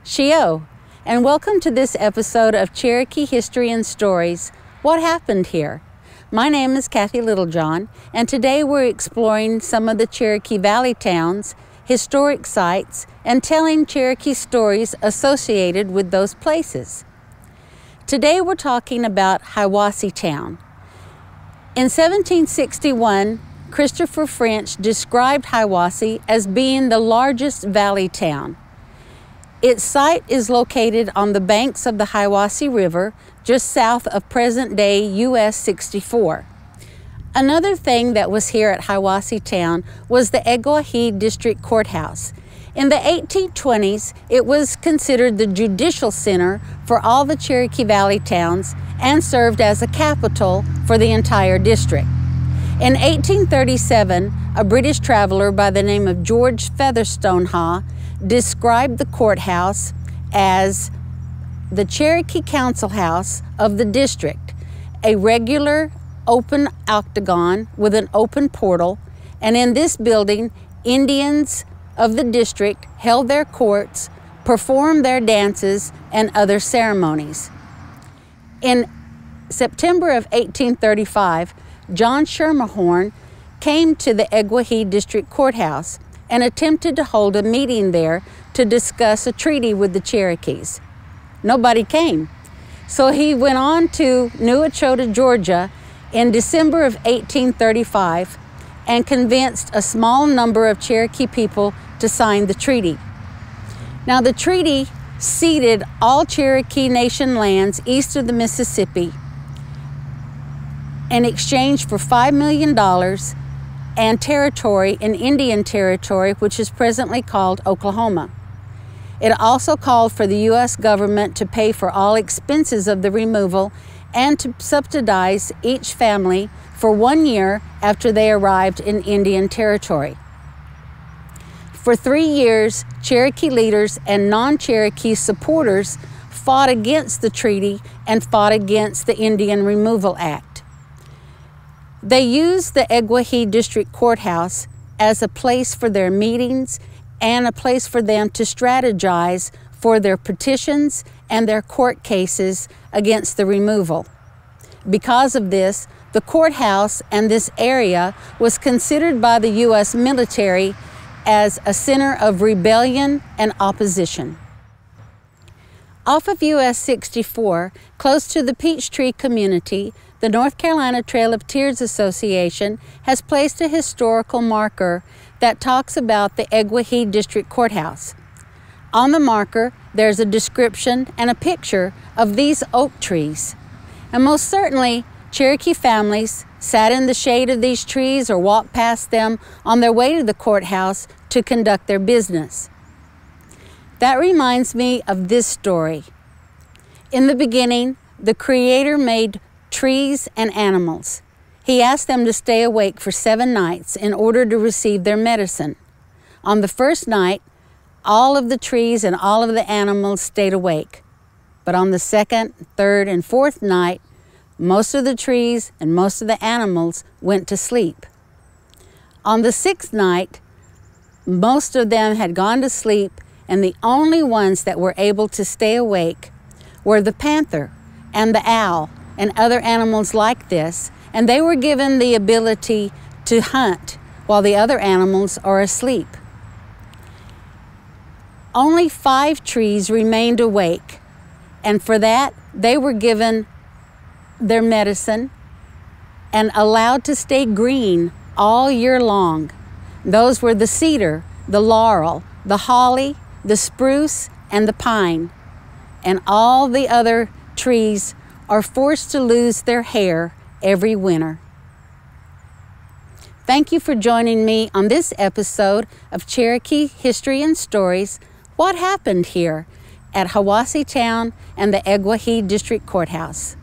Shio, and welcome to this episode of Cherokee History and Stories, What Happened Here? My name is Kathi Littlejohn, and today we're exploring some of the Cherokee Valley towns, historic sites, and telling Cherokee stories associated with those places. Today we're talking about Hiwassee Town. In 1761, Christopher French described Hiwassee as being the largest valley town. Its site is located on the banks of the Hiwassee River, just south of present-day US 64. Another thing that was here at Hiwassee Town was the Hiwassee District Courthouse. In the 1820s, it was considered the judicial center for all the Cherokee Valley towns and served as a capital for the entire district. In 1837, a British traveler by the name of George Featherstone Haw described the courthouse as the Cherokee Council House of the district, a regular open octagon with an open portal, and in this building, Indians of the district held their courts, performed their dances, and other ceremonies. In September of 1835, John Schermerhorn came to the Hiwassee District Courthouse and attempted to hold a meeting there to discuss a treaty with the Cherokees. Nobody came. So he went on to New Echota, Georgia in December of 1835 and convinced a small number of Cherokee people to sign the treaty. Now the treaty ceded all Cherokee Nation lands east of the Mississippi in exchange for $5 million and territory in Indian Territory, which is presently called Oklahoma. It also called for the U.S. government to pay for all expenses of the removal and to subsidize each family for 1 year after they arrived in Indian Territory. For 3 years, Cherokee leaders and non-Cherokee supporters fought against the treaty and fought against the Indian Removal Act. They used the Hiwassee District Courthouse as a place for their meetings and a place for them to strategize for their petitions and their court cases against the removal. Because of this, the courthouse and this area was considered by the U.S. military as a center of rebellion and opposition. Off of US 64, close to the Peachtree community, the North Carolina Trail of Tears Association has placed a historical marker that talks about the Hiwassee District Courthouse. On the marker, there's a description and a picture of these oak trees. And most certainly, Cherokee families sat in the shade of these trees or walked past them on their way to the courthouse to conduct their business. That reminds me of this story. In the beginning, the Creator made trees and animals. He asked them to stay awake for 7 nights in order to receive their medicine. On the first night, all of the trees and all of the animals stayed awake. But on the second, third, and fourth night, most of the trees and most of the animals went to sleep. On the 6th night, most of them had gone to sleep, and the only ones that were able to stay awake were the panther and the owl and other animals like this, and they were given the ability to hunt while the other animals are asleep. Only 5 trees remained awake, and for that they were given their medicine and allowed to stay green all year long. Those were the cedar, the laurel, the holly, the spruce, and the pine. And all the other trees are forced to lose their hair every winter. Thank you for joining me on this episode of Cherokee History and Stories, What Happened Here at Hiwassee Town and the Hiwassee District Courthouse.